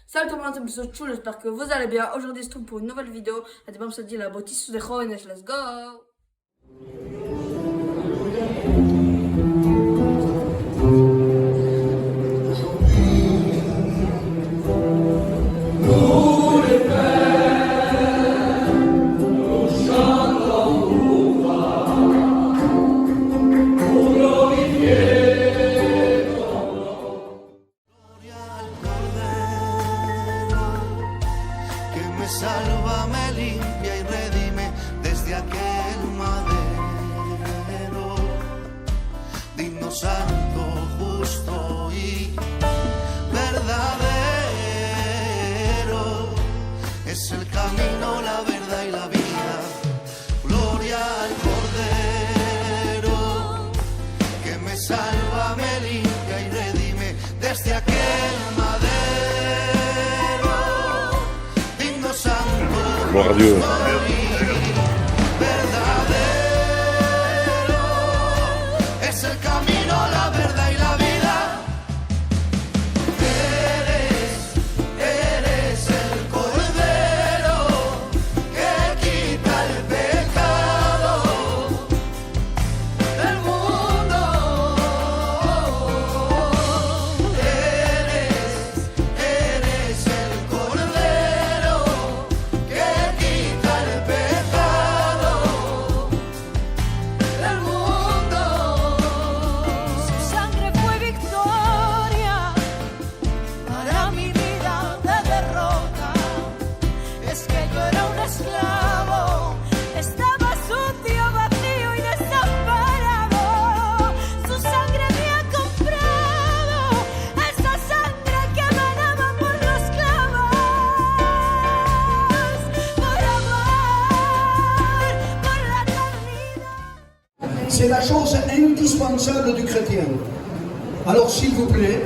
Salut tout le monde, c'est Chou, j'espère que vous allez bien. Aujourd'hui, je trouve pour une nouvelle vidéo. Et je te dis la bâtisse de jóvenes, let's go! Me salva, me limpia y redime desde aquel madero. Digno, santo, justo y verdadero. Es el camino, la verdad y la vida. Gloria al Cordero que me salva, me limpia y redime desde aquel madero. Gloire à Dieu. Verdadero es el camino, la verdad y la vida. Eres el Cordero que quita el pecado del mundo. Eres el Cordero que quita el pecado del mundo. Su sangre fue victoria para mi vida de derrota. Es que yo era un esclavo, estaba sucio, vacío y desamparado. Su sangre me ha comprado, esa sangre que emanaba por los clavos. Por amor, por la eternidad. C'est la chose indispensable du chrétien. Alors s'il vous plaît,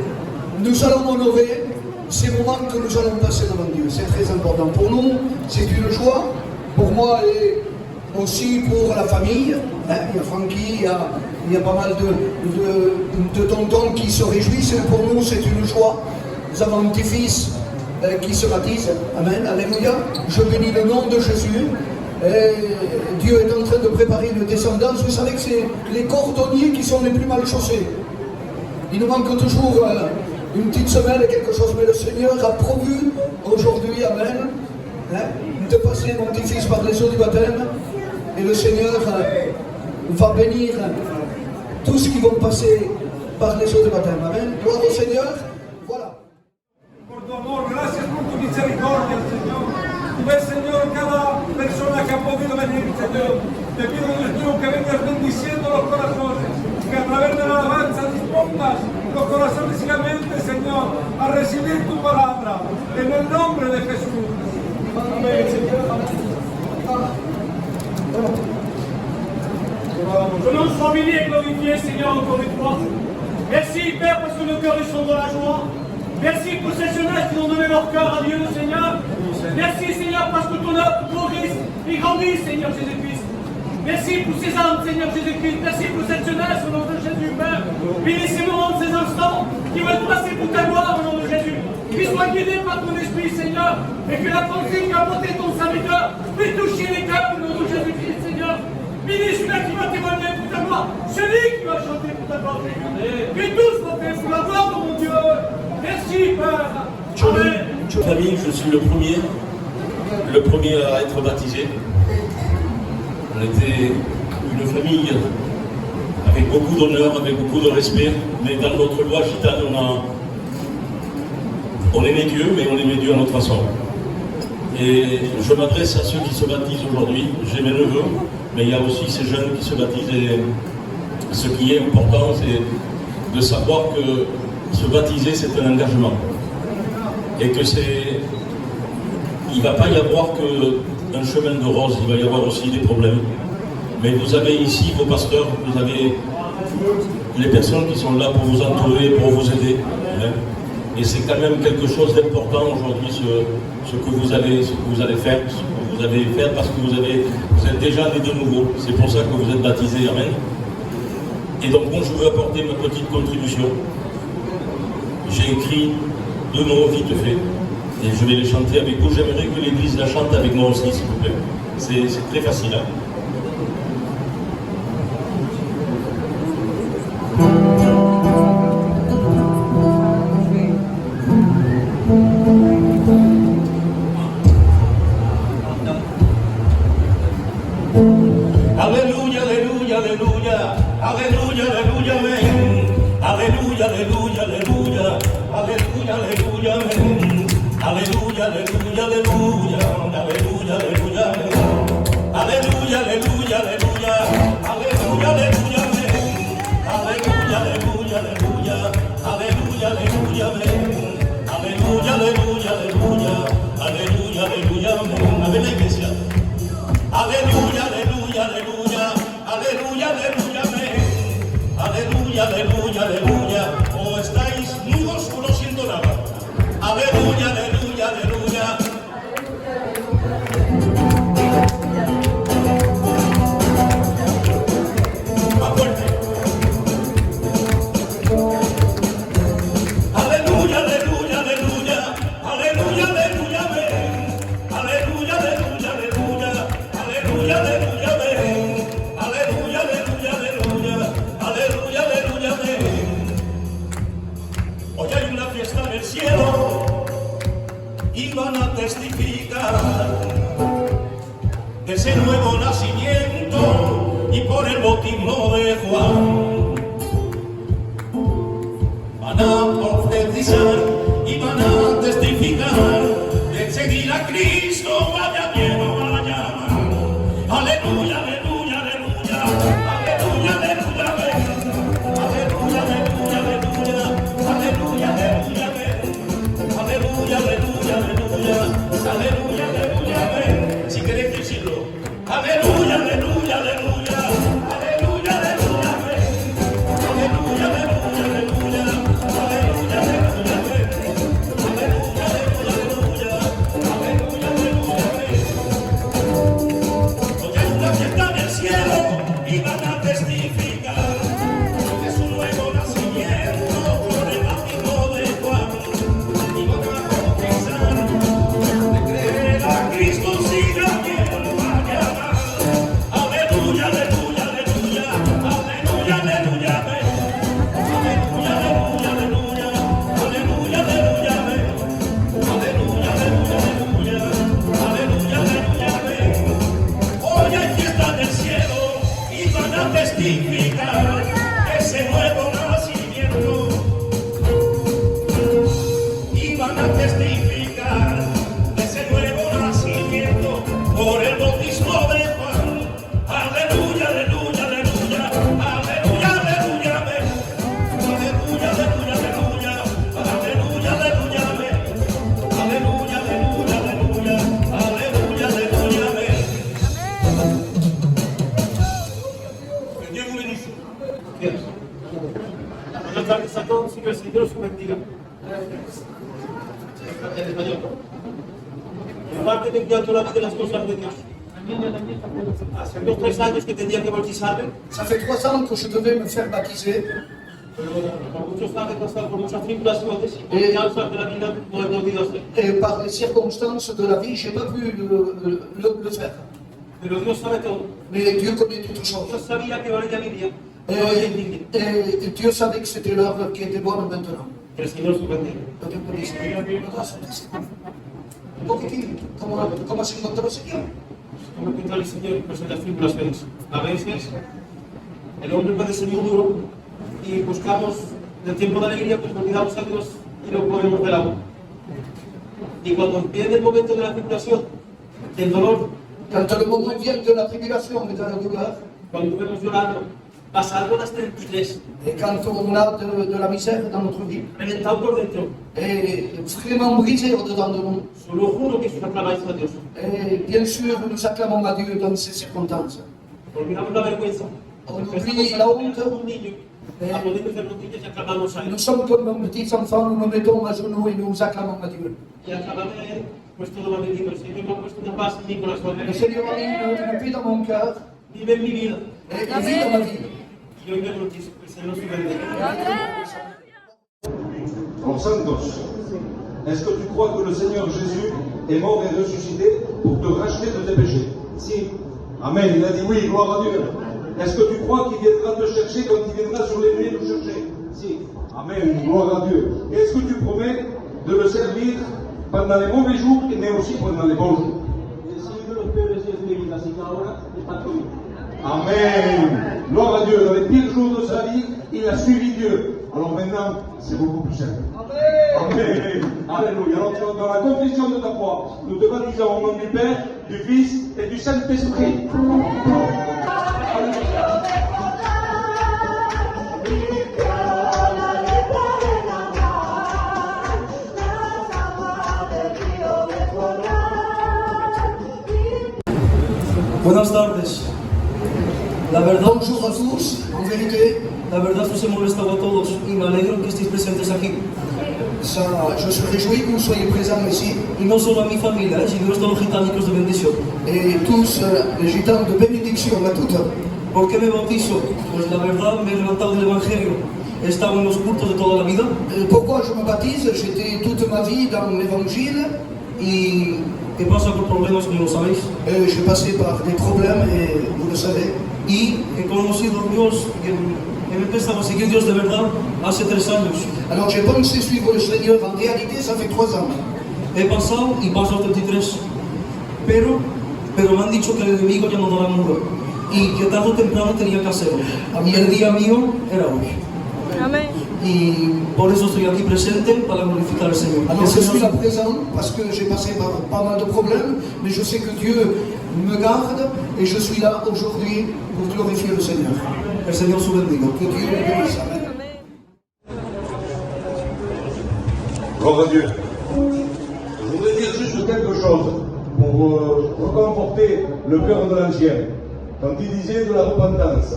nous allons honorer ces moments que nous allons passer devant Dieu. C'est très important pour nous, c'est une joie, pour moi et aussi pour la famille. Il y a Francky, il y a pas mal de tontons qui se réjouissent, et pour nous c'est une joie. Nous avons un petit-fils qui se baptise. Amen, alléluia. Je bénis le nom de Jésus. Et Dieu est en train de préparer une descendance. Vous savez que c'est les cordonniers qui sont les plus mal chaussés. Il nous manque toujours une petite semaine, quelque chose, mais le Seigneur a provu aujourd'hui, amen, de passer mon petit-fils par les eaux du baptême. Et le Seigneur va bénir tous ceux qui vont passer par les eaux du baptême. Amen. Gloire au Seigneur. Voilà. Por tu amor, gracias por tu misericordia, Señor. Tú ves, Señor, cada persona que ha podido venir, Señor. Te pido, Dios mío, que vengas bendiciendo los corazones, que a través de la alabanza dispongas los corazones y la mente, Señor, a recibir tu palabra, en el nombre de Jesús. Amén, Señor. Que l'on soit béni et glorifié, Seigneur, encore une fois. Merci, Père, parce que nos cœurs ils sont dans la joie. Merci pour ces jeunesse qui ont donné leur cœur à Dieu, Seigneur. Merci, Seigneur, parce que ton œuvre progresse et grandit, Seigneur Jésus-Christ. Merci pour ces âmes, Seigneur Jésus-Christ. Merci pour cette jeunesse au nom de Jésus, Père. Bénis ces moments, ces instants qui vont être passés pour ta gloire au nom de Jésus. Qu'ils soient guidés par ton esprit, Seigneur. Et que la pensée qu'a apporté ton serviteur puisse toucher les cœurs au nom de Jésus-Christ, Seigneur. Bénis celui qui va témoigner pour ta gloire, celui qui va chanter pour ta gloire. Que tous vont faire pour la gloire de mon Dieu. Merci, Père. Amen. Famille, je suis le premier à être baptisé. On était une famille avec beaucoup d'honneur, avec beaucoup de respect, mais dans notre loi gitane, on aimait Dieu, mais on aimait Dieu à notre façon. Et je m'adresse à ceux qui se baptisent aujourd'hui. J'ai mes neveux, mais il y a aussi ces jeunes qui se baptisent. Et ce qui est important, c'est de savoir que se baptiser, c'est un engagement. Et que il ne va pas y avoir qu'un chemin de rose, il va y avoir aussi des problèmes. Mais vous avez ici vos pasteurs, vous avez les personnes qui sont là pour vous entourer, pour vous aider. Et c'est quand même quelque chose d'important aujourd'hui, ce que vous allez faire, ce que vous allez faire, parce que vous êtes déjà né de nouveau. C'est pour ça que vous êtes baptisés, amen. Et donc, moi, je veux apporter ma petite contribution. J'ai écrit 2 mots vite fait, et je vais les chanter avec vous. J'aimerais que l'Église la chante avec moi aussi, s'il vous plaît. C'est très facile. Hein. Alléluia, alléluia, alléluia, alléluia, alléluia, amen. Alléluia, alléluia, alléluia, alléluia, alléluia, amen. Alléluia, alléluia, alléluia, alléluia, alléluia, amen. Alléluia, alléluia, alléluia, alléluia, alléluia, amen. Alléluia, alléluia, alléluia, alléluia, alléluia, amen. Alléluia, alléluia, alléluia, alléluia, alléluia, amen. Avec l'Iglesia. Alléluia, alléluia, alléluia, alléluia, alléluia, amén. Alléluia, alléluia, alléluia. O estáis mudos o no siento nada. Alléluia, alléluia, alléluia. Más fuerte. Alléluia, alléluia, alléluia, alléluia, alléluia, amén. Alléluia, alléluia, alléluia. Aleluya, aleluya, amén. Aleluya, aleluya, aleluya. Aleluya, aleluya, amén. Hoy hay una fiesta en el cielo y van a testificar de ese nuevo nacimiento y por el bautismo de Juan. Van a profetizar y van a testificar de seguir a Cristo, vaya bien o vaya mal. Aleluya, aleluya, aleluya, aleluya, aleluya, amén. Aleluya, aleluya, aleluya, aleluya, aleluya, amén. Aleluya, aleluya, aleluya, aleluya, aleluya, amén. Si queréis decirlo, aleluya, aleluya, aleluya, aleluya, aleluya, amén. Aleluya, aleluya, aleluya, aleluya, aleluya, amén. Aleluya, aleluya, aleluya, aleluya, aleluya, amén. Fiesta del cielo y van a testificar de su nuevo nacimiento por el bautismo de Juan y van a confesar de creer a Cristo siga quien vaya más. Aleluya, aleluya, aleluya, aleluya, aleluya, amén. Aleluya, aleluya, aleluya, aleluya, aleluya, amén. Aleluya, aleluya, aleluya, aleluya, aleluya, amén. Hoy hay fiesta del cielo y van a testificar ese nuevo nacimiento. Y van a testificar ese nuevo nacimiento por el bautismo de Juan. Aleluya, aleluya, aleluya, aleluya, aleluya, amén. Aleluya, aleluya, aleluya, aleluya, aleluya, amén. Aleluya, aleluya, aleluya, aleluya, aleluya, amén. Que Dios vous bénisse. Buenas tardes a todos y que el Señor os bendiga. En español. Compárteme ya toda la vida las cosas de Dios. Hace 2 o 3 años que tenía que bautizarme, Ça fait 3 ans que je devais me faire baptiser. pero por muchos años, pasado por muchas tribulaciones y por causas de la vida no he podido hacer. Et par les circonstances de la vie, je n'ai pas pu le faire. Pero Dios sabe todo. Mais Dieu connaît toutes choses. Dios sabía que ahora ya vivía. No hoy en día. Et Dieu savait que c'était l'heure qui était bonne maintenant. Que el Señor os bendiga. Lo que podéis un poquitín, ¿cómo se encontró el Señor? Como encuentra el Señor pues en las tribulaciones. A veces el hombre puede ser muy duro y buscamos en el tiempo de alegría, pues olvidamos a Dios y lo ponemos de lado. Y cuando viene el momento de la tribulación, del dolor, Quand le moment vient de la tribulation et de la douleur, cuando vemos llorando, pasando las 33, et quand on a de la misère dans notre vie, reventado por dentro, et vraiment brisé au-dedans de nous, solo juro que os aclamáis a Dios. et bien sûr nous acclamons à Dieu dans ces circonstances. Olvidamos la vergüenza. On Empezamos oublie a la como honte. un niño, a ponernos de rodillas y aclamamos a Él. Nous sommes comme nos petits enfants, nous nous mettons à genoux et nous acclamons à Dieu. Y aclamarme a Él, pues todo va venido. El Señor me ha puesto una paz en mi corazón. Le Seigneur a mis une paix dans mon cœur Vive en mi vida. et il vit dans ma vie. y hoy me bautizo. El Señor su bendiga. Alors, Santos, est-ce que tu crois que le Seigneur Jésus est mort et ressuscité pour te racheter de tes péchés? Si. Amen. Il a dit oui, gloire à Dieu. Est-ce que tu crois qu'il viendra te chercher quand il viendra sur les nuits nous chercher? Si. Amen. Gloire à Dieu. Et est-ce que tu promets de le servir pendant les mauvais jours, mais aussi pendant les bons jours? Amen. Gloire à Dieu. Dans les pires jours de sa vie, il a suivi Dieu. Alors maintenant, c'est beaucoup plus simple. Amen. Alléluia. Alors dans la confession de ta foi, nous te baptisons au nom du Père, du Fils et du Saint-Esprit. Buenas tardes. La verdad, Bonjour à tous, en vérité, la verdad os he molestado a todos y me alegro que estéis presentes aquí. ça, je suis réjoui que vous soyez présents ici, Y no solo a mi familia, sino a todos los gitánicos de bendición. et tous les gitanes de bénédiction à toutes. ¿Por qué me bautizo? Pues la verdad me he levantado del Evangelio. He estado en los cultos de toda la vida Pourquoi je me baptise? J'étais toute ma vie dans l'évangile y he pasado por problemas, como lo sabéis. j'ai passé par des problèmes et vous le savez. Y he conocido a Dios, he empezado a seguir a Dios de verdad hace 3 años. Alors j'ai pensé suivre le Seigneur, en réalité ça fait 3 ans. He pasado y paso 33. Pero me han dicho que el enemigo ya no da la muro y que tarde o temprano tenía que hacerlo. Y el día mío era hoy. Amén. Y por eso estoy aquí presente para glorificar al Señor. Alors je suis là présent parce que j'ai passé par pas mal de problèmes, mais je sais que Dieu me garde et je suis là aujourd'hui pour glorifier le Seigneur. El Señor su bendiga. Que Dieu le bénisse. Amen. Gloire à Dieu. Je voudrais dire juste quelque chose pour reconforter le cœur de l'ancien. Quand il disait de la repentance.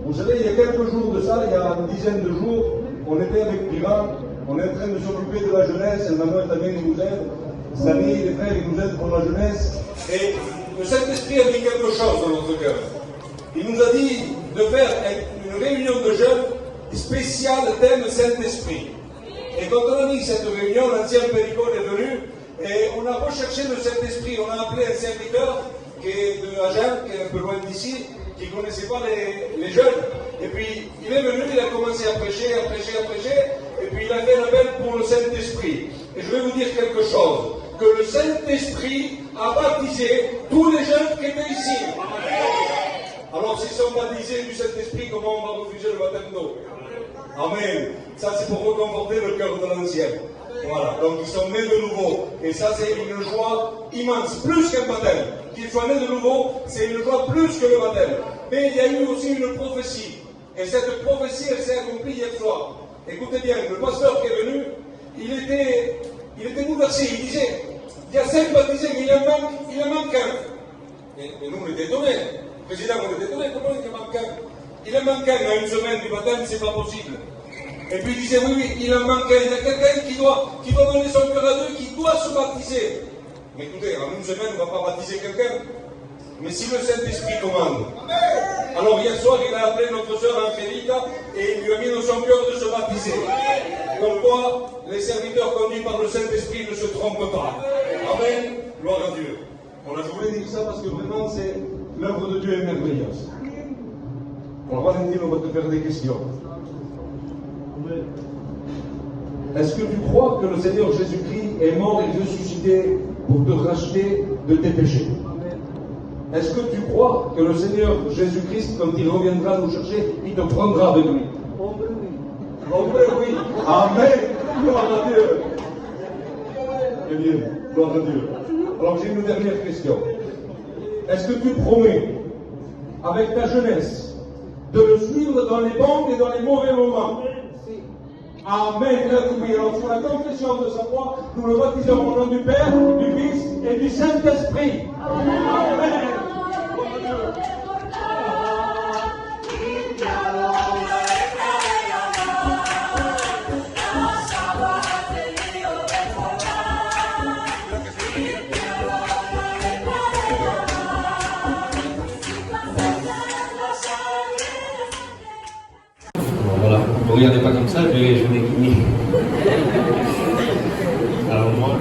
Vous savez, il y a quelques jours de ça, il y a une dizaine de jours, on était avec Piran, on est en train de s'occuper de la jeunesse, et Emmanuel también nous aide, Samy, les frères, ils nous aident pour la jeunesse. Et le Saint-Esprit a dit quelque chose dans notre cœur. Il nous a dit de faire une réunion de jeunes spéciale thème Saint-Esprit. Et quand on a mis cette réunion, l'ancien Péricole est venu et on a recherché le Saint-Esprit. On a appelé un serviteur qui est de Agen, qui est un peu loin d'ici, qui ne connaissait pas les jeunes. Et puis il est venu, il a commencé à prêcher, et puis il a fait l'appel pour le Saint-Esprit. Et je vais vous dire quelque chose, que le Saint-Esprit a baptisé tous les jeunes qui étaient ici. Alors s'ils sont baptisés du Saint-Esprit, comment on va refuser le baptême d'eau? Amen. Ça c'est pour reconforter le cœur de l'ancien. Voilà, donc ils sont nés de nouveau. Et ça c'est une joie immense, plus qu'un baptême. Qu'ils soient nés de nouveau, c'est une joie plus que le baptême. Mais il y a eu aussi une prophétie. Et cette prophétie, elle s'est accomplie hier soir. Écoutez bien, le pasteur qui est venu, il était bouleversé. Il disait, il y a 5 baptisés, mais il en manque un. Et nous on était étonnés. Le président, on était étonnés, comment il en manque un? Il en manque un à une semaine du baptême, c'est pas possible. Et puis il disait, oui, il en manque un. Il y a quelqu'un qui doit donner son cœur à Dieu, qui doit se baptiser. Mais écoutez, en une semaine, on ne va pas baptiser quelqu'un. Mais si le Saint-Esprit commande. Alors hier soir, il a appelé notre sœur Angélica et il lui a mis dans son cœur de se baptiser. Comme quoi, les serviteurs conduits par le Saint-Esprit ne se trompent pas. Amen. Gloire à Dieu. Voilà, je voulais dire ça parce que vraiment, l'œuvre de Dieu est merveilleuse. Alors Valentin, on va te faire des questions. Est-ce que tu crois que le Seigneur Jésus-Christ est mort et ressuscité pour te racheter de tes péchés? Est-ce que tu crois que le Seigneur Jésus-Christ, quand il reviendra nous chercher, il te prendra avec lui? Oui. Amen. Gloire à Dieu. Eh bien, gloire à Dieu. Alors j'ai une dernière question. Est-ce que tu promets, avec ta jeunesse, de le suivre dans les bons et dans les mauvais moments? Amen. Oui. Alors sur la confession de sa foi, nous le baptisons au nom du Père, du Fils et du Saint-Esprit. Amen. Ne me regardez pas comme ça, je vais gagner. Alors moi,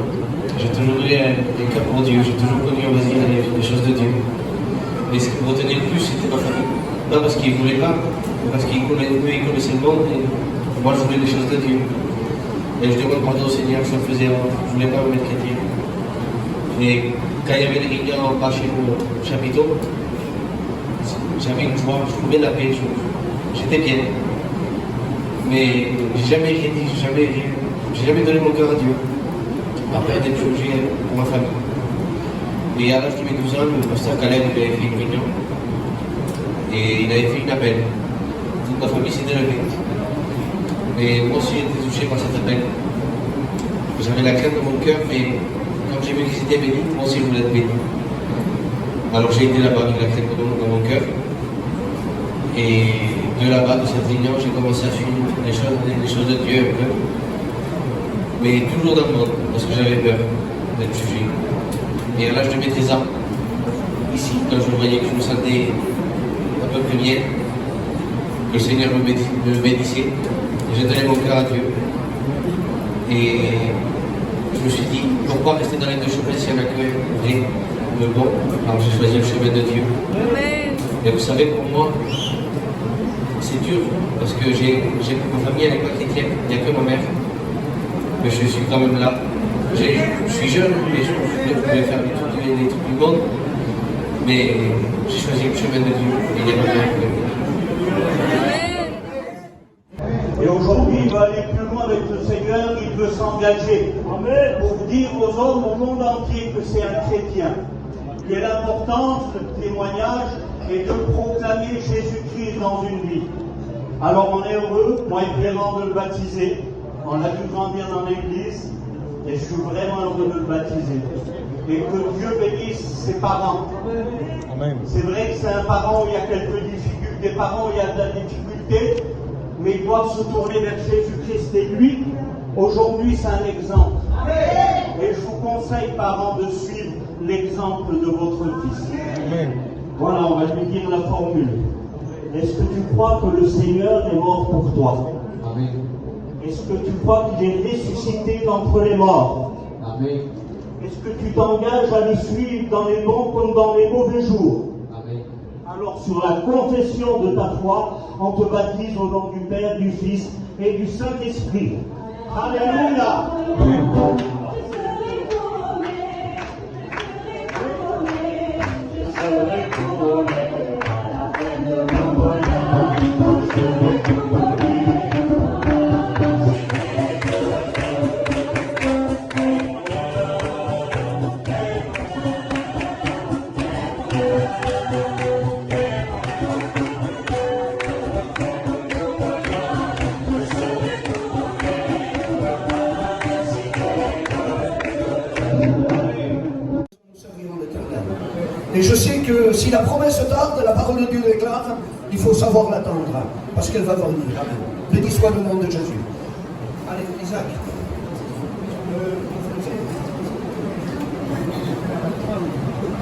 j'ai toujours eu un cœur pour Dieu, j'ai toujours connu en Brésil les choses de Dieu. Et ce qui me retenait le plus, c'était ma famille. Pas parce qu'ils ne voulaient pas, mais parce qu'ils connaissaient le monde et moi je voulais les choses de Dieu. Et je demande pardon au Seigneur, je le faisais, je ne voulais pas me mettre chrétien. Et quand il y avait les réunions en bas chez le chapiteau, j'avais une joie, je trouvais la paix, j'étais bien. Mais j'ai jamais rien dit, j'ai jamais donné mon cœur à Dieu. Après d'être jugé pour ma famille. Et à l'âge de mes 12 ans, le pasteur Caleb avait fait une réunion. Et il avait fait une appel. Toute ma famille s'était levée. Et moi aussi j'ai été touché par cet appel. J'avais la crainte dans mon cœur, mais quand j'ai vu qu'ils étaient bénis, moi aussi je voulais être béni. Alors j'ai été là-bas avec la crainte dans mon cœur. Et de là-bas, de cette réunion, j'ai commencé à suivre les choses de Dieu un peu. Mais toujours dans le monde, parce que j'avais peur d'être jugé. Et à l'âge de mes 13 ans, ici, quand je voyais que je me sentais un peu plus bien, que le Seigneur me bénissait, j'ai donné mon cœur à Dieu. Et je me suis dit, pourquoi rester dans les deux chemins s'il y en a que vrai, le bon? Alors j'ai choisi le chemin de Dieu. Et vous savez, pour moi, c'est dur, parce que ma famille n'est pas chrétienne, il n'y a que ma mère. Mais je suis quand même là. Je suis jeune, mais je pouvais faire les trucs du monde. Mais j'ai choisi le chemin de Dieu. Et il y a pas Et aujourd'hui, il va aller plus loin avec le Seigneur, il veut s'engager pour dire aux hommes au monde entier que c'est un chrétien. Et l'importance, le témoignage, est de proclamer Jésus-Christ dans une vie. Alors on est heureux, moi et Clément, de le baptiser. On a dû grandir dans l'église et je suis vraiment heureux de le baptiser. Et que Dieu bénisse ses parents. C'est vrai que c'est un parent où il y a quelques difficultés, des parents où il y a de la difficulté, mais ils doivent se tourner vers Jésus-Christ. Et lui, aujourd'hui, c'est un exemple. Et je vous conseille, parents, de suivre l'exemple de votre fils. Voilà, on va lui dire la formule. Est-ce que tu crois que le Seigneur est mort pour toi? Amen. Est-ce que tu crois qu'il est ressuscité d'entre les morts? Amen. Est-ce que tu t'engages à le suivre dans les bons comme dans les mauvais jours? Amen. Alors sur la confession de ta foi, on te baptise au nom du Père, du Fils et du Saint-Esprit. Alléluia. Et je sais que si la promesse tarde, la parole de Dieu déclare, il faut savoir l'attendre, parce qu'elle va venir. Amen. Béni soit le nom de Jésus. Allez, Isaac.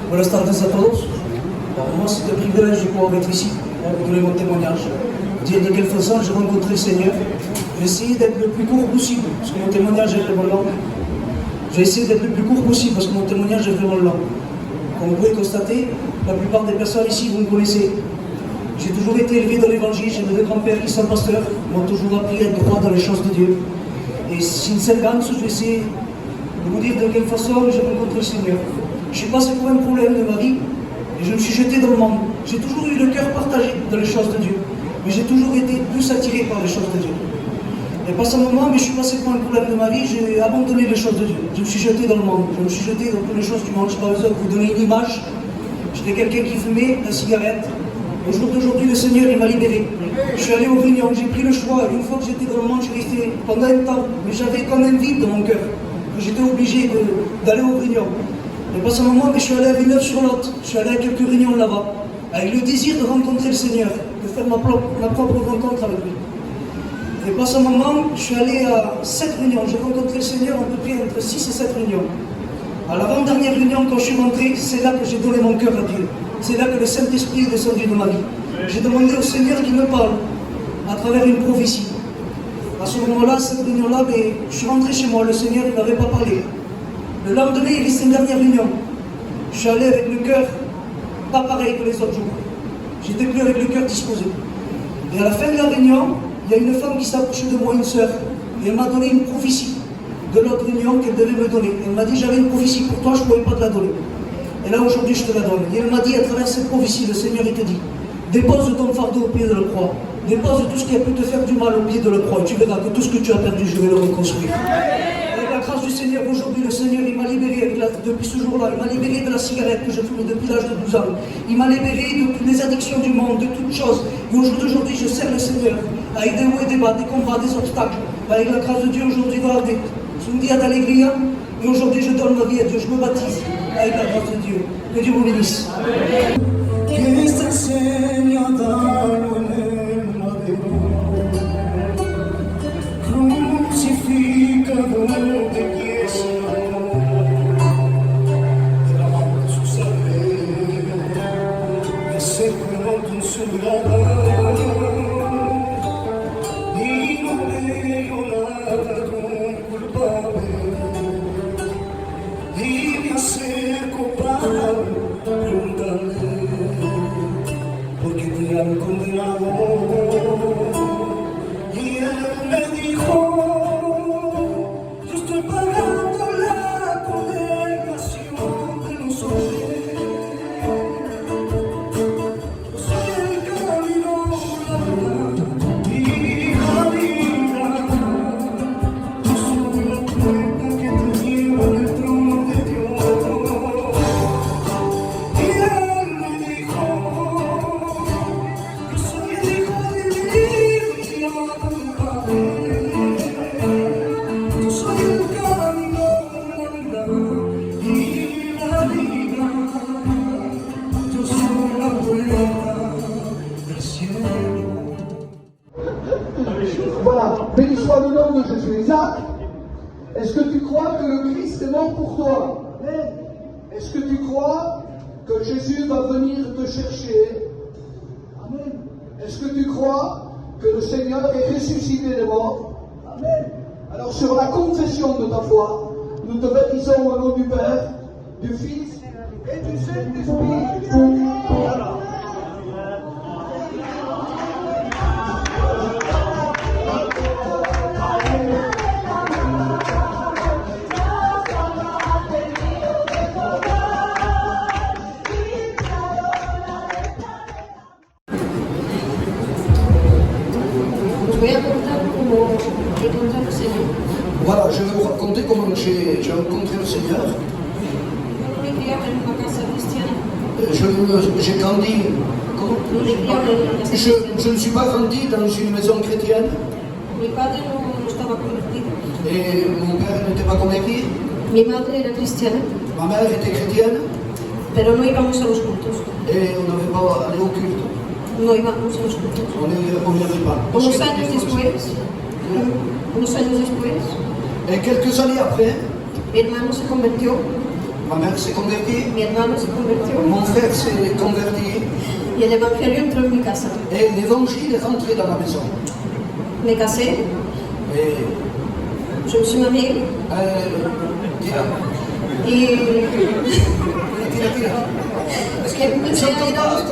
Buenas tardes a todos. Pour moi, c'est un privilège de pouvoir être ici, pour donner mon témoignage. Dire de quelle façon j'ai rencontré le Seigneur. J'ai essayé d'être le plus court possible, parce que mon témoignage est vraiment long. J'ai essayé d'être le plus court possible, parce que mon témoignage est vraiment long. Comme vous pouvez constater, la plupart des personnes ici, vous me connaissez. J'ai toujours été élevé dans l'évangile, j'ai deux grands-pères qui sont pasteurs, m'ont toujours appris à être droit dans les choses de Dieu. Et sin ganso, je vais essayer de vous dire de quelle façon j'ai rencontré le Seigneur. Je suis passé pour un problème de ma vie et je me suis jeté dans le monde. J'ai toujours eu le cœur partagé dans les choses de Dieu, mais j'ai toujours été plus attiré par les choses de Dieu. Et pas seulement, mais je suis passé pour un problème de ma vie, j'ai abandonné les choses de Dieu. Je me suis jeté dans le monde, je me suis jeté dans toutes les choses du monde. Je n'ai pas besoin de vous donner une image. J'étais quelqu'un qui fumait la cigarette. Au jour d'aujourd'hui, le Seigneur il m'a libéré. Je suis allé aux réunions, j'ai pris le choix. Une fois que j'étais dans le monde, je suis resté pendant un temps. Mais j'avais comme un vide dans mon cœur. J'étais obligé d'aller aux réunions. Et pas seulement, mais je suis allé à Villeneuve-sur-Lot. Je suis allé à quelques réunions là-bas. Avec le désir de rencontrer le Seigneur, de faire ma propre rencontre avec lui. Et pas ce moment, je suis allé à 7 réunions. J'ai rencontré le Seigneur à peu près entre 6 et 7 réunions. À l'avant-dernière réunion, quand je suis rentré, c'est là que j'ai donné mon cœur à Dieu. C'est là que le Saint-Esprit est descendu dans ma vie. J'ai demandé au Seigneur qu'il me parle à travers une prophétie. À ce moment-là, cette réunion-là, je suis rentré chez moi, le Seigneur ne m'avait pas parlé. Le lendemain, il restait une dernière réunion. Je suis allé avec le cœur pas pareil que les autres jours. J'étais plus avec le cœur disposé. Et à la fin de la réunion, il y a une femme qui s'est approchée de moi, une sœur, et elle m'a donné une prophétie de l'autre réunion qu'elle devait me donner. Elle m'a dit, j'avais une prophétie pour toi, je ne pouvais pas te la donner. Et là, aujourd'hui, je te la donne. Et elle m'a dit, à travers cette prophétie, le Seigneur, il te dit, dépose ton fardeau au pied de la croix. Dépose tout ce qui a pu te faire du mal au pied de la croix. Et tu verras que tout ce que tu as perdu, je vais le reconstruire. Avec la grâce du Seigneur, aujourd'hui, le Seigneur, il m'a libéré depuis ce jour-là. Il m'a libéré de la cigarette que je fumais depuis l'âge de 12 ans. Il m'a libéré de toutes les addictions du monde, de toutes choses. Et aujourd'hui, je sers le Seigneur avec des hauts et des bas, des combats, des obstacles. Avec la grâce de Dieu, aujourd'hui, c'est un dia d'alegria. Et aujourd'hui, je donne ma vie à Dieu. Je me baptise avec la grâce de Dieu. Que Dieu vous bénisse. Crucificado de pies derramando su sangre, me secó con su gracia y no veo nada culpable y me acerco para preguntarle por qué te han condenado. Y él me dijo, yo estoy pagando la condenación de los hombres. Yo soy el camino, la verdad y la vida. Yo soy la puerta que te lleva al trono de Dios. Y él me dijo, yo soy el hijo de Dios. Yo soy el camino, la verdad y la vida. Yo soy la puerta del cielo. Voilà, béni soit le nom de Jésus. Isaac, est-ce que tu crois que le Christ est mort pour toi? Est-ce que tu crois que Jésus va venir te chercher? Amen. Est-ce que tu crois que le Seigneur est ressuscité des morts? Amen. Alors sur la confession de ta foi, nous te baptisons au nom du Père, du Fils et du Saint-Esprit. Voilà. Voilà, je vais vous raconter comment j'ai rencontré le Seigneur. J'ai grandi. Je ne suis pas grandi dans une maison chrétienne. Et mon père n'était pas converti. Ma mère était chrétienne. Pero no íbamos a los cultos. Et on n'avait pas allé au culte. No íbamos a los cultos. On n'y allait pas. Unos años después, Et quelques années après, mi hermano se convirtió. ma mère s'est convertie. Mi hermano se convirtió. Mon frère s'est converti. Y el evangelio entró en mi casa. Et l'évangile est rentré dans ma maison. Me casé. Et Je me suis mariée. tira. Y Tira. es que empecé a ir a los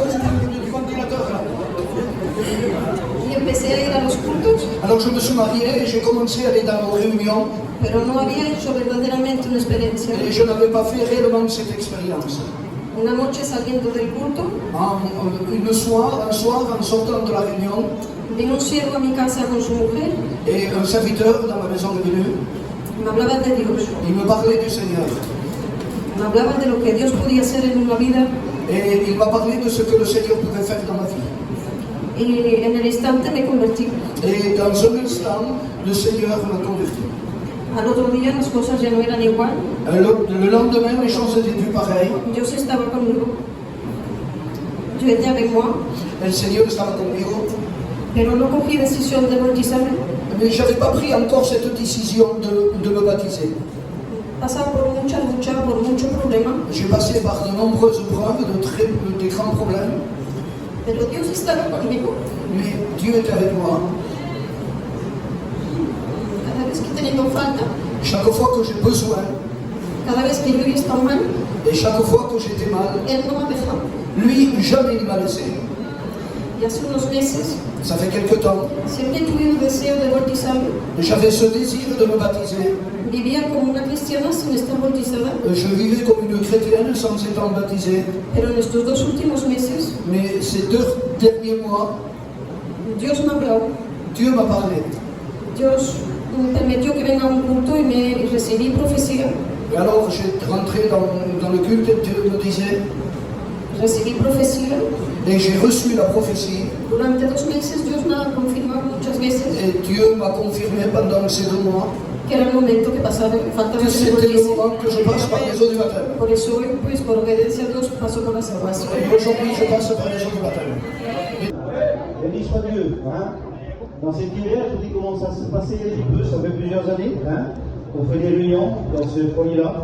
y empecé a ir a los cultos, Alors je me suis marié et j'ai commencé à aller dans nos réunions. pero no había hecho verdaderamente una experiencia. Et je n'avais pas fait réellement cette expérience. Una noche saliendo del culto, Un soir, en sortant de la réunion, vino un siervo a mi casa con su mujer, et un serviteur dans ma maison est venu. me hablaba de Dios, Il me parlait du Seigneur. me hablaba de lo que Dios podía hacer en una vida. Et il m'a parlé de ce que le Seigneur pouvait faire dans ma vie. Y en el instante me convertí. Et dans un instant, le Seigneur m'a converti. Al otro día las cosas ya no eran igual. Le lendemain, les choses étaient plus pareilles. Dios estaba conmigo. Dios était avec moi. El Seigneur estaba conmigo. Pero no cogí decisión de bautizarme. Mais je n'avais pas pris encore cette décision de me baptiser. Pasaba por mucha lucha, por mucho problema. J'ai passé par de nombreuses épreuves, de grands problèmes. Pero Dios estaba conmigo. Mais Dieu était avec moi. veces que he tenido falta, chaque fois que j'ai besoin, cada vez que yo he estado mal, et chaque fois que j'étais mal, Él no me ha dejado. lui, jamais il m'a laissé. Y hace unos meses Ça fait quelque temps, siempre tuve el deseo de bautizarme. j'avais ce désir de me baptiser. Vivía como una cristiana sin estar bautizada, Je vivais comme une chrétienne sans étant baptisée. pero en estos 2 últimos meses Mais ces 2 derniers mois, Dios me habló. Dieu m'a parlé. Dios me permitió que venga a un culto y me recibí profecía. Et alors, j'ai rentré dans le culte et Dieu me disait, Recibí profecía. et j'ai reçu la prophétie. Durante 2 meses Dios me ha confirmado muchas veces Et Dieu m'a confirmé pendant ces 2 mois que era el momento que faltaba que que me c'était le bautice. moment que je passe par les eaux du baptême. Por eso hoy, pues por obediencia a Dios, paso por la salvación. Et aujourd'hui, je passe par les eaux du baptême. Béni soit Dieu. Hein. Dans cette hiver, je vous dis comment ça se passait un petit peu, ça fait plusieurs années. Hein. On fait des réunions dans ce foyer-là,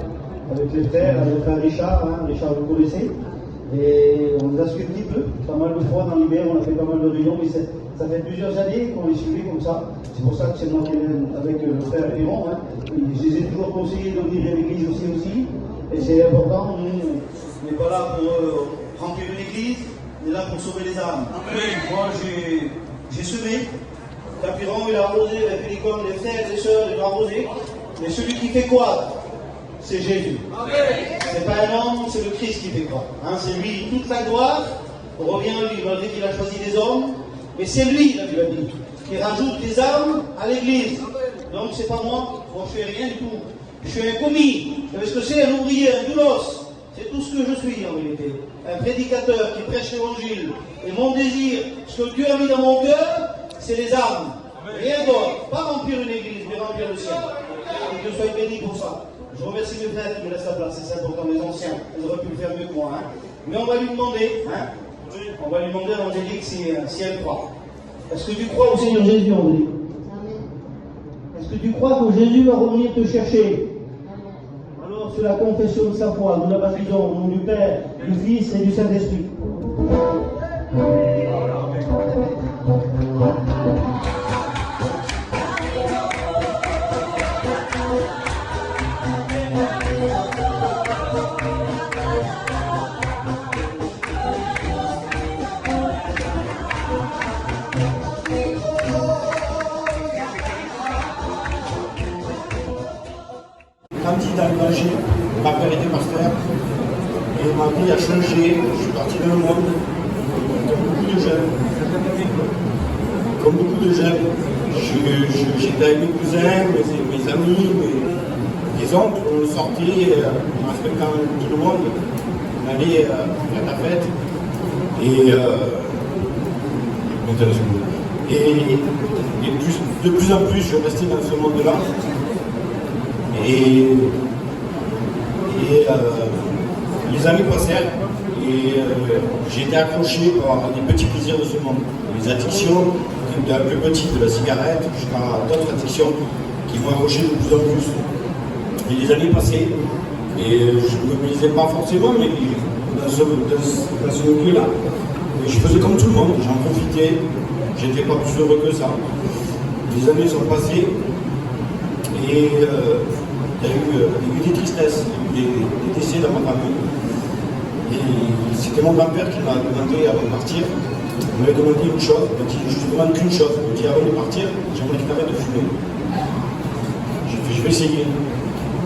avec les frères, avec le frère Richard, hein. Richard vous connaissez. Et on nous a suivi un petit peu, pas mal de fois dans l'hiver, on a fait pas mal de réunions, mais ça fait plusieurs années qu'on les suivait comme ça. C'est pour ça que c'est moi qui viens avec le frère Péron. Hein. Je les ai toujours conseillé de venir à l'église aussi. Et c'est important, nous, on n'est pas là pour remplir une église, on est là pour sauver les âmes. Moi, j'ai semé. Capiron, il a arrosé, la Pélicom, les frères et sœurs, ils ont arrosé. Mais celui qui fait quoi? C'est Jésus. C'est pas un homme, c'est le Christ qui fait quoi. Hein, c'est lui, toute la gloire revient à lui, malgré qu'il a choisi des hommes. Mais c'est lui, la Bible a dit, qui rajoute des âmes à l'église. Donc c'est pas moi je fais rien du tout. Je suis un commis. Vous savez ce que c'est, un ouvrier, un doulos. C'est tout ce que je suis en vérité. Un prédicateur qui prêche l'évangile. Et mon désir, ce que Dieu a mis dans mon cœur, c'est les âmes. Rien d'autre. Pas remplir une église, mais remplir le ciel. Que Dieu soit béni pour ça. Je remercie mes frères qui me laissent la place, c'est important, mes anciens. Ils auraient pu le faire mieux que moi. Hein. Mais on va lui demander, hein, on va lui demander à Angélique si elle croit. Est-ce que tu crois au Seigneur Jésus, Angélique? Est-ce que tu crois que Jésus va revenir te chercher? Alors, sur la confession de sa foi, nous la baptisons au nom du Père, du Fils et du Saint-Esprit. Candidat à l'Angers, ma père était pasteur, et ma vie a changé, je suis parti dans le monde, comme beaucoup de jeunes. Comme beaucoup de jeunes, j'étais avec mes cousins, mes amis, mes oncles, on sortait, on fréquentait tout le monde, on allait à la fête, et de plus en plus, je restais dans ce monde-là. Et les années passèrent et j'ai été accroché par des petits plaisirs de ce monde. Les addictions, de la plus petite, de la cigarette, jusqu'à d'autres addictions qui m'ont accroché de plus en plus. Et les années passaient et je ne me plaisais pas forcément, mais dans ce milieu-là, je faisais comme tout le monde, j'en profitais, j'étais pas plus heureux que ça. Les années sont passées et il y a eu des tristesses, il y a eu des décès dans ma famille. Et c'était mon grand-père qui m'a demandé avant de partir. Il m'avait demandé une chose, il m'a dit, je te demande qu'une chose. Il m'a dit, avant de partir, j'aimerais que tu arrêtes de fumer. J'ai fait, je vais essayer.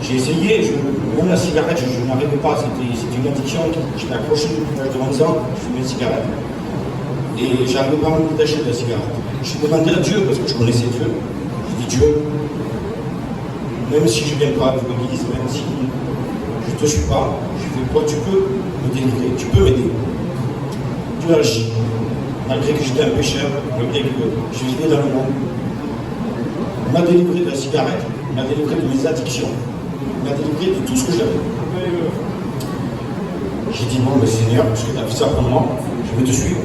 J'ai essayé, même la cigarette, je n'arrivais pas, c'était une addiction, j'étais accroché depuis l'âge de 11 ans, je fumais une cigarette. Et j'arrivais pas à me détacher de la cigarette. J'ai demandé à Dieu, parce que je connaissais Dieu. J'ai dit, Dieu, même si je ne viens pas à l'église, même si je ne te suis pas, je fais toi, tu peux me délivrer, tu peux m'aider. Dieu agit, malgré que j'étais un pécheur, malgré que je vivais dans le monde. Il m'a délivré de la cigarette, il m'a délivré de mes addictions, il m'a délivré de tout ce que j'avais. J'ai dit, bon, mais Seigneur, puisque tu as fait ça pour moi, je vais te suivre.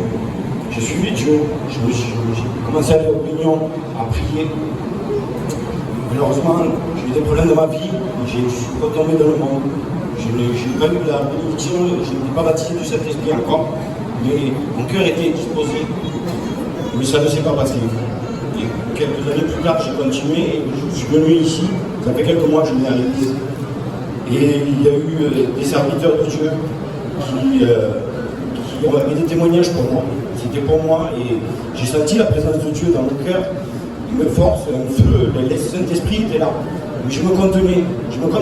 J'ai suivi Dieu, j'ai commencé à aller aux réunions, à prier. Malheureusement, j'ai eu des problèmes dans ma vie, je suis retombé dans le monde. Je n'ai pas eu la bénédiction, je n'ai pas baptisé du Saint-Esprit encore, mais mon cœur était disposé, mais ça ne s'est pas passé. Et quelques années plus tard, j'ai continué et je suis venu ici. Ça fait quelques mois que je viens à l'église. Et il y a eu des serviteurs de Dieu qui ont mis des témoignages pour moi. C'était pour moi et j'ai senti la présence de Dieu dans mon cœur. Il me force, un feu, le Saint-Esprit était là. Mais je me contenais, je voulais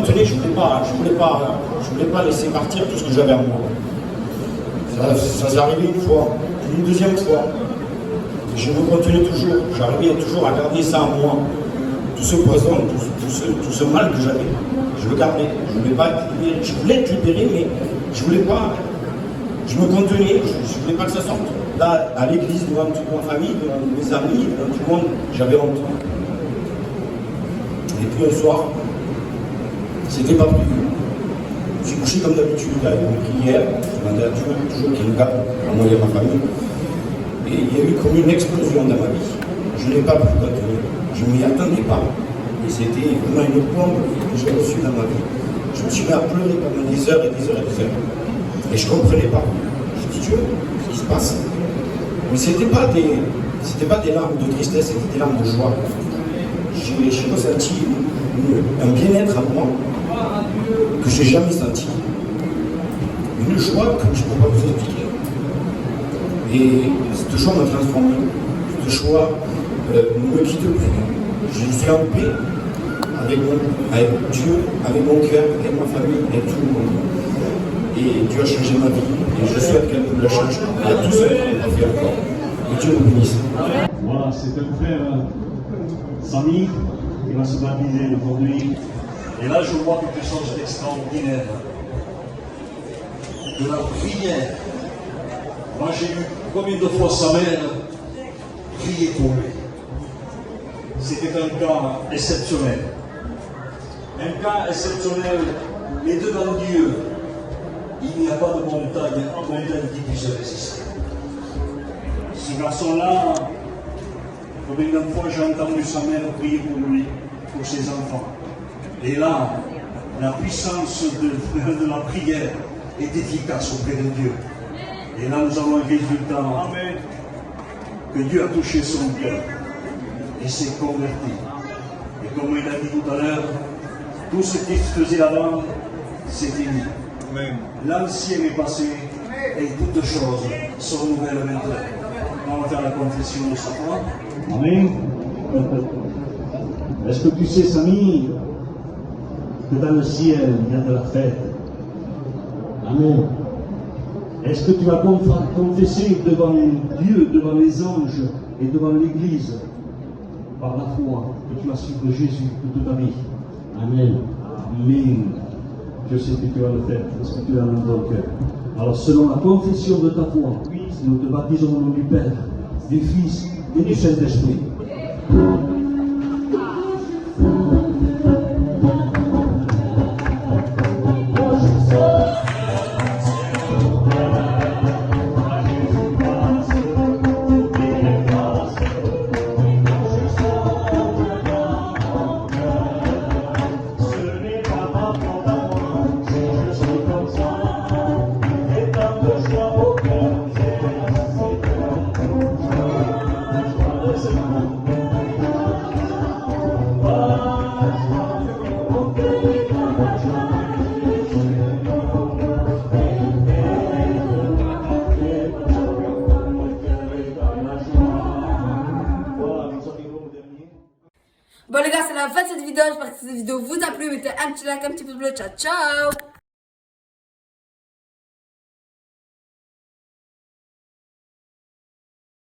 pas laisser partir tout ce que j'avais en moi. Ça s'est arrivé une fois, une deuxième fois. Je me contenais toujours, j'arrivais toujours à garder ça en moi. Tout ce poison, tout ce mal que j'avais, je le gardais. Je voulais être libéré, mais je voulais pas. Je me contenais, je voulais pas que ça sorte. Là, à l'église, devant toute ma famille, devant mes amis, devant tout le monde, j'avais honte. Et puis un soir, c'était pas prévu. Je suis couché comme d'habitude, avec une prière, je demandais à Dieu toujours qu'il me garde, à moi et à ma famille. Et il y a eu comme une explosion dans ma vie. Je n'ai pas pu contenir, je ne m'y attendais pas. Et c'était vraiment une bombe que j'ai reçue dans ma vie. Je me suis mis à pleurer pendant des heures et des heures et des heures. Et je ne comprenais pas. Je me suis dit, Dieu, qu'est-ce qui se passe? Mais ce n'était pas des larmes de tristesse, c'était des larmes de joie. J'ai ressenti un bien-être à moi que je n'ai jamais senti. Une joie que je ne peux pas vous expliquer. Et cette joie m'a transformé. Cette joie ne me quitte plus. Je suis en paix avec Dieu, avec mon cœur, avec ma famille, avec tout le monde. Et Dieu a changé ma vie. Et je souhaite qu'elle le change à tous ceux qui l'ont fait encore. Et Dieu vous bénisse. Voilà, c'est un frère Samy qui va se baptiser aujourd'hui. Et là, je vois quelque chose d'extraordinaire. De la prière. Moi, j'ai vu combien de fois sa mère prier pour lui. C'était un cas exceptionnel. Un cas exceptionnel, mais devant Dieu, il n'y a pas de montagne qui puisse résister. Ce garçon-là, combien de fois j'ai entendu sa mère prier pour lui, pour ses enfants. Et là, la puissance de la prière est efficace auprès de Dieu. Et là, nous avons un résultat. Amen. Que Dieu a touché son cœur et s'est converti. Et comme il a dit tout à l'heure, tout ce qui se faisait avant, c'est fini. L'ancien est passé et toutes choses sont nouvelles maintenant. On va faire la confession de sa foi. Amen. Est-ce que tu sais, Samy, que dans le ciel, il y a de la fête? Amen. Est-ce que tu vas confesser devant Dieu, devant les anges et devant l'Église, par la foi, que tu as suivi Jésus toute ta vie? Amen. Amen. Je sais que tu vas le faire, parce que tu as dans ton cœur. Alors, selon la confession de ta foi, nous te baptisons au nom du Père, du Fils et du Saint-Esprit. Bon les gars, c'est la fin de cette vidéo. J'espère que cette vidéo vous a plu. Mettez un petit like, un petit pouce bleu. Ciao, ciao.